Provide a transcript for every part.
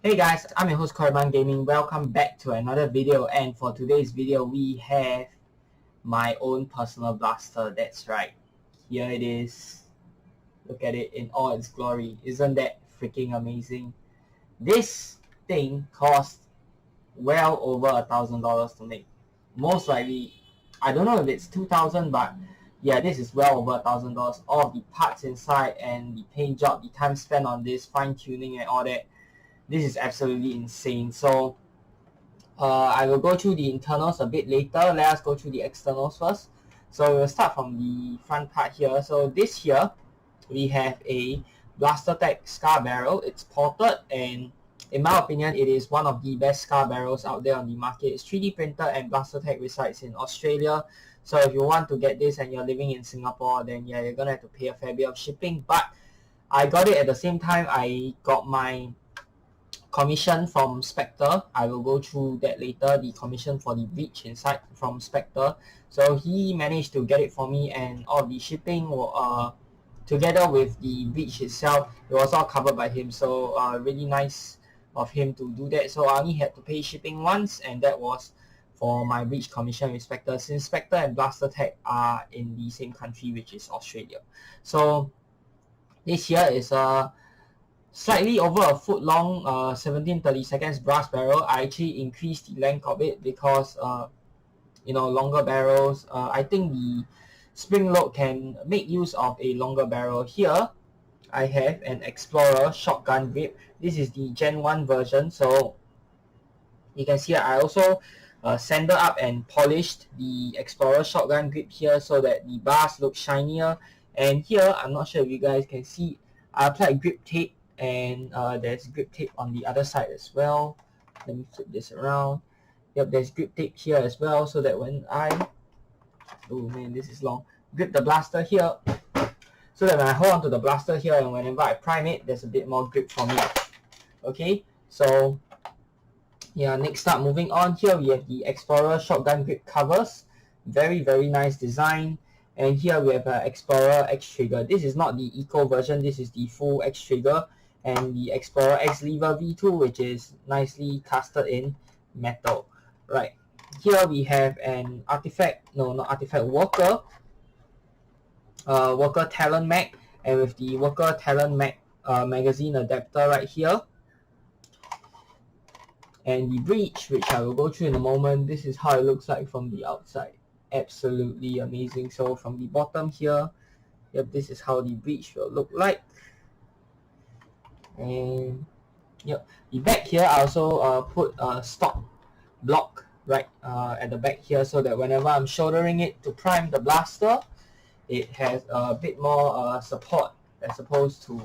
Hey guys, I'm your host Korban Gaming. Welcome back to another video, and for today's video we have my own personal blaster. That's right. Here it is. Look at it in all its glory. Isn't that freaking amazing? This thing cost well over $1,000 to make. Most likely, I don't know if it's 2,000, but yeah, this is well over $1,000. All of the parts inside and the paint job, the time spent on this, fine tuning and all that. This is absolutely insane. So I will go through the internals a bit later. Let us go through the externals first. So we'll start from the front part here. So this here, we have a Blastertech Scar Barrel. It's ported, and in my opinion, it is one of the best Scar Barrels out there on the market. It's 3D printed, and Blastertech resides in Australia. So if you want to get this and you're living in Singapore, then yeah, you're gonna have to pay a fair bit of shipping. But I got it at the same time I got my commission from Spectre. I will go through that later. The commission for the breach inside from Spectre. So he managed to get it for me, and all the shipping together with the breach itself, it was all covered by him. So really nice of him to do that. So I only had to pay shipping once, and that was for my breach commission with Spectre, since Spectre and Blastertech are in the same country, which is Australia. So this here is a slightly over a foot long 1732 brass barrel. I actually increased the length of it because longer barrels, I think the spring load can make use of a longer barrel. Here I have an Explorer shotgun grip. This is the Gen 1 version, so you can see I also sanded up and polished the Explorer shotgun grip here so that the bars look shinier. And here, I'm not sure if you guys can see, I applied grip tape, and there's grip tape on the other side as well. Let me flip this around. Yep, there's grip tape here as well, so that when I, oh man, this is long, grip the blaster here, so that when I hold onto the blaster here and whenever I prime it, there's a bit more grip for me. Okay, so yeah, next up, moving on, here we have the Explorer shotgun grip covers. Very nice design. And here we have an Explorer X trigger. This is not the Eco version, this is the full X trigger, and the Explorer X lever V2, which is nicely casted in metal. Right, here we have an Worker Talon Mag, and with the Worker Talon Mag magazine adapter right here. And the breech, which I will go through in a moment. This is how it looks like from the outside. Absolutely amazing. So from the bottom here, yep, this is how the breech will look like. And yep, the back here I also put a stock block right at the back here, so that whenever I'm shouldering it to prime the blaster, it has a bit more support as opposed to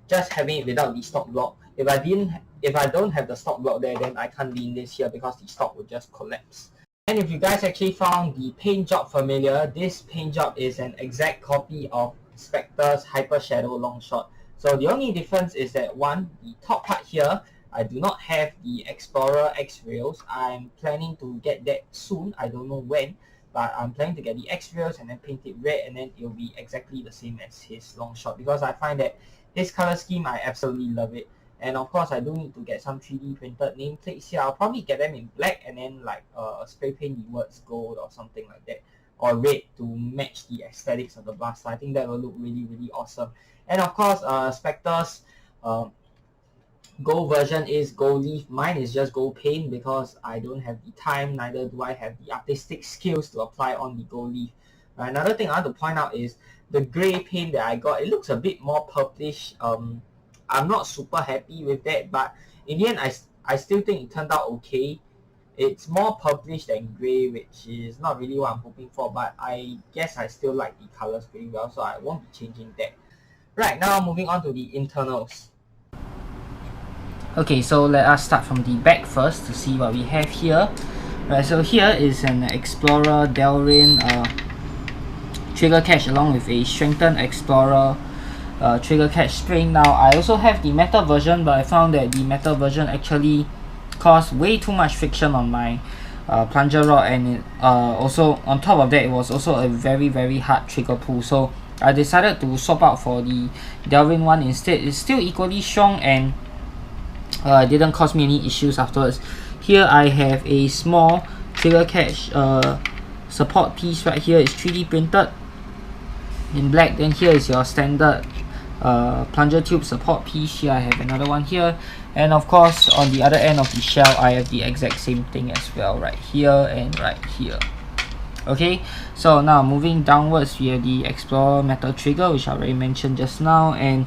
just having it without the stock block. If I don't have the stock block there, then I can't lean this here because the stock would just collapse. And if you guys actually found the paint job familiar, this paint job is an exact copy of Spectre's Hyper Shadow Longshot. So the only difference is that one, the top part here, I do not have the Explorer X rails. I'm planning to get that soon. I don't know when, but I'm planning to get the X rails and then paint it red, and then it'll be exactly the same as his Longshot, because I find that his color scheme, I absolutely love it. And of course, I do need to get some 3D printed nameplates here. I'll probably get them in black and then like spray paint the words gold or something like that, or red to match the aesthetics of the blaster. I think that will look really awesome. And of course, Spectre's gold version is gold leaf. Mine is just gold paint because I don't have the time, neither do I have the artistic skills to apply on the gold leaf. Another thing I want to point out is the gray paint that I got. It looks a bit more purplish. I'm not super happy with that, but in the end, I still think it turned out okay. It's more purplish than grey, which is not really what I'm hoping for, but I guess I still like the colors pretty well, so I won't be changing that. Right, now moving on to the internals. Okay, so let us start from the back first to see what we have here. Right, so here is an Explorer Delrin trigger catch along with a strengthened Explorer trigger catch spring. Now I also have the metal version, but I found that the metal version actually caused way too much friction on my plunger rod, and it, also on top of that, it was also a very hard trigger pull. So I decided to swap out for the Delvin one instead. It's still equally strong and didn't cause me any issues afterwards. Here I have a small trigger catch support piece right here. It's 3D printed in black. Then here is your standard plunger tube support piece. Here I have another one here, and of course on the other end of the shell I have the exact same thing as well, right here and right here. Okay, so now moving downwards, we have the Explorer metal trigger, which I already mentioned just now, and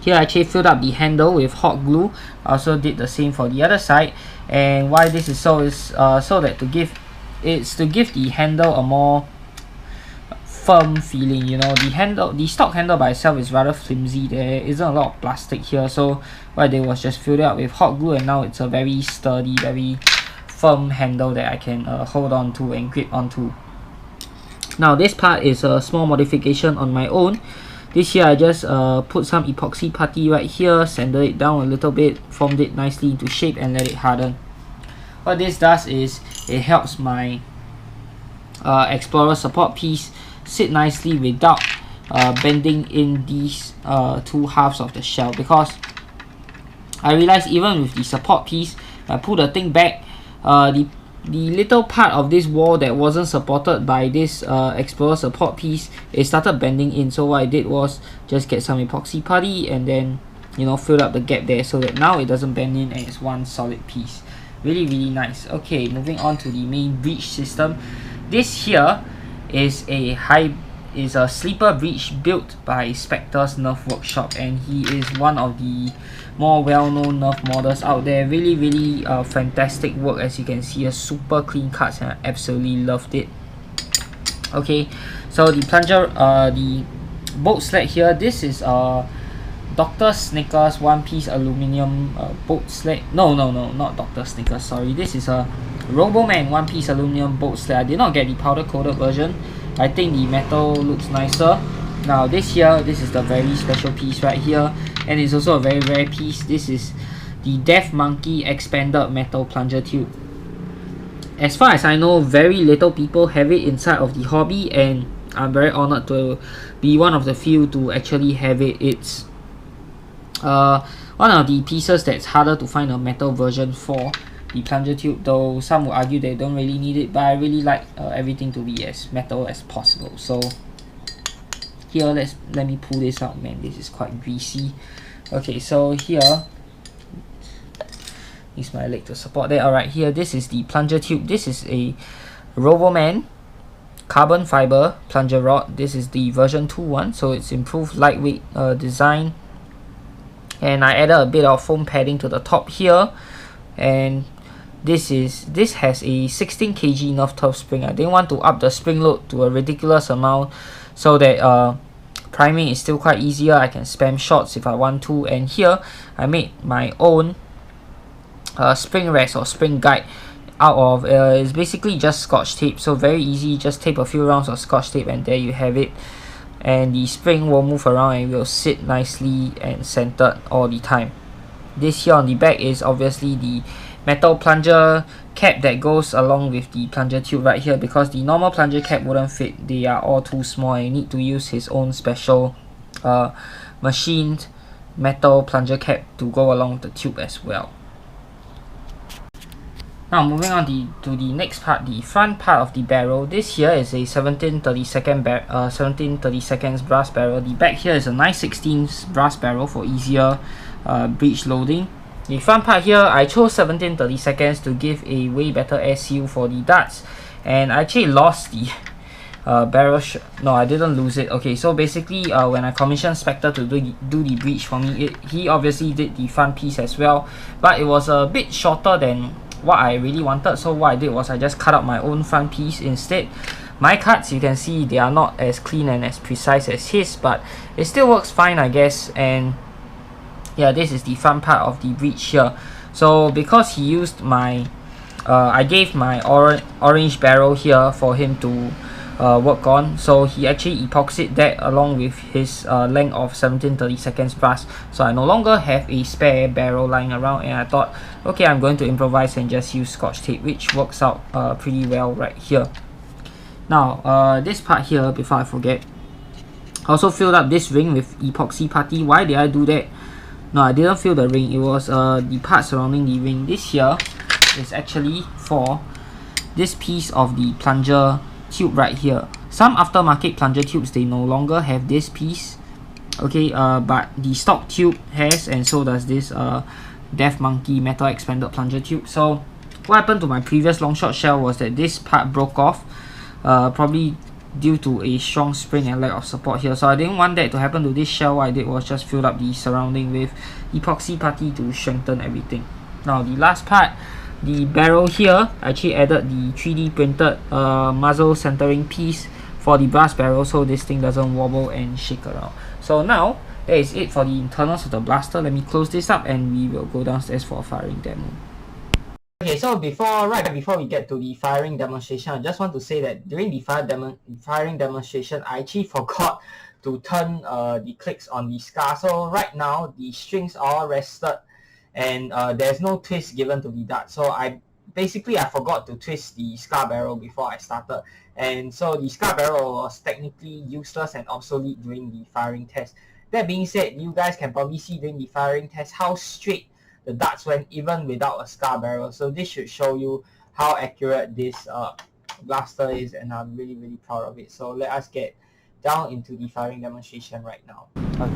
here I actually filled up the handle with hot glue. I also did the same for the other side, and why this is so is so that to give the handle a more firm feeling. You know, the stock handle by itself is rather flimsy. There isn't a lot of plastic here, so what I did was just fill it up with hot glue, and now it's a very sturdy, very firm handle that I can hold on to and grip onto. Now this part is a small modification on my own. This here I just put some epoxy putty right here, sanded it down a little bit, formed it nicely into shape and let it harden. What this does is it helps my Explorer support piece sit nicely without bending in these two halves of the shell, because I realized even with the support piece, I pull the thing back, the little part of this wall that wasn't supported by this Explorer support piece, it started bending in. So what I did was just get some epoxy putty and then, you know, fill up the gap there so that now it doesn't bend in and it's one solid piece. Really nice. Okay, moving on to the main breech system. This here is a sleeper breech built by Spectre's Nerf Workshop, and he is one of the more well-known Nerf models out there. Really fantastic work. As you can see, a super clean cuts, and I absolutely loved it. Okay, so the plunger, the bolt sled here, this is Dr. Snickers one-piece aluminum bolt sled. No, not Dr. Snickers, sorry. This is a Roboman one-piece aluminum bolt sled. I did not get the powder-coated version. I think the metal looks nicer. Now this here, this is the very special piece right here, and it's also a very rare piece. This is the Deaf Monkey expanded metal plunger tube. As far as I know, very little people have it inside of the hobby, and I'm very honored to be one of the few to actually have it. It's one of the pieces that's harder to find a metal version for the plunger tube, though some would argue they don't really need it, but I really like everything to be as metal as possible. So here, let me pull this out. Man, this is quite greasy. Okay, so here, use my leg to support that. Alright, here, this is the plunger tube. This is a Roboman carbon fiber plunger rod. This is the version 2 one, so it's improved lightweight design, and I added a bit of foam padding to the top here, and this has a 16 kg Nerf turf spring. I didn't want to up the spring load to a ridiculous amount, so that priming is still quite easier. I can spam shots if I want to, and here I made my own spring rest or spring guide out of it's basically just scotch tape, so very easy. Just tape a few rounds of scotch tape and there you have it, and the spring will move around and will sit nicely and centered all the time. This here on the back is obviously the metal plunger cap that goes along with the plunger tube right here, because the normal plunger cap wouldn't fit. They are all too small and you need to use his own special machined metal plunger cap to go along with the tube as well. Now moving on to the next part, the front part of the barrel. This here is a 1732 brass barrel. The back here is a 9/16 brass barrel for easier breech loading. The front part here, I chose 1732 to give a way better air seal for the darts, and I actually lost the barrel. No, I didn't lose it. Okay, so basically when I commissioned Spectre to do the breech for me, he obviously did the front piece as well, but it was a bit shorter than what I really wanted. So what I did was I just cut out my own front piece instead. My cuts, you can see they are not as clean and as precise as his, but it still works fine, I guess. And yeah, this is the front part of the breech here. So because he used my I gave my orange barrel here for him to work on, so he actually epoxied that along with his length of 1732 brass. So I no longer have a spare barrel lying around, and I thought, okay, I'm going to improvise and just use scotch tape, which works out pretty well right here. Now this part here, before I forget, I also filled up this ring with epoxy putty. Why did I do that? No, I didn't fill the ring. It was the part surrounding the ring. This here is actually for this piece of the plunger tube right here. Some aftermarket plunger tubes, they no longer have this piece. Okay, but the stock tube has, and so does this Death Monkey metal expanded plunger tube. So what happened to my previous Longshot shell was that this part broke off, probably due to a strong spring and lack of support here. So I didn't want that to happen to this shell. What I did was just fill up the surrounding with epoxy putty to strengthen everything. Now the last part, the barrel here, I actually added the 3D printed muzzle centering piece for the brass barrel, so this thing doesn't wobble and shake around. So now that is it for the internals of the blaster. Let me close this up and we will go downstairs for a firing demo. Okay, so right before we get to the firing demonstration, I just want to say that during the firing demonstration, I actually forgot to turn the clicks on the scar. So right now, the strings are all rested and there's no twist given to the dart. So I forgot to twist the scar barrel before I started. And so the scar barrel was technically useless and obsolete during the firing test. That being said, you guys can probably see during the firing test how straight the darts went even without a scar barrel. So this should show you how accurate this blaster is, and I'm really proud of it. So let us get down into the firing demonstration right now. Okay.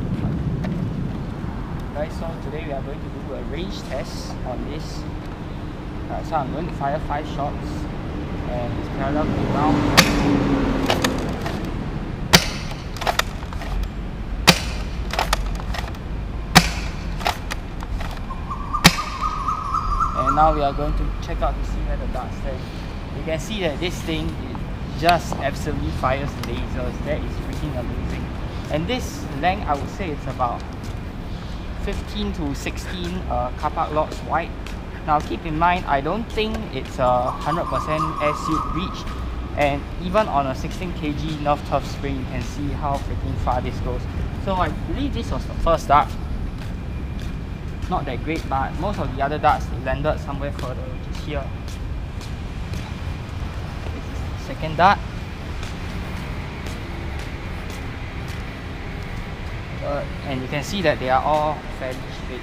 Guys, so today we are going to do a range test on this. So I'm going to fire 5 shots and it's parallel to the ground. And now we are going to check out to see where the darts stand. You can see that this thing just absolutely fires lasers. That is freaking amazing. And this length, I would say it's about 15 to 16 car park lots wide. Now keep in mind, I don't think it's a 100% air sealed breech. And even on a 16 kg Nerf Turf spring, you can see how freaking far this goes. So I believe this was the first dart. Not that great, but most of the other darts landed somewhere further, which is here. This is the second dart. And you can see that they are all fairly straight.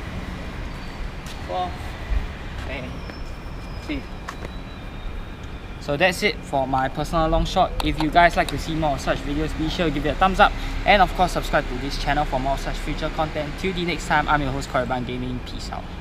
Fourth and fifth. So that's it for my personal long shot. If you guys like to see more of such videos, be sure to give it a thumbs up. And of course, subscribe to this channel for more such future content. Till the next time, I'm your host, Korriban Gaming. Peace out.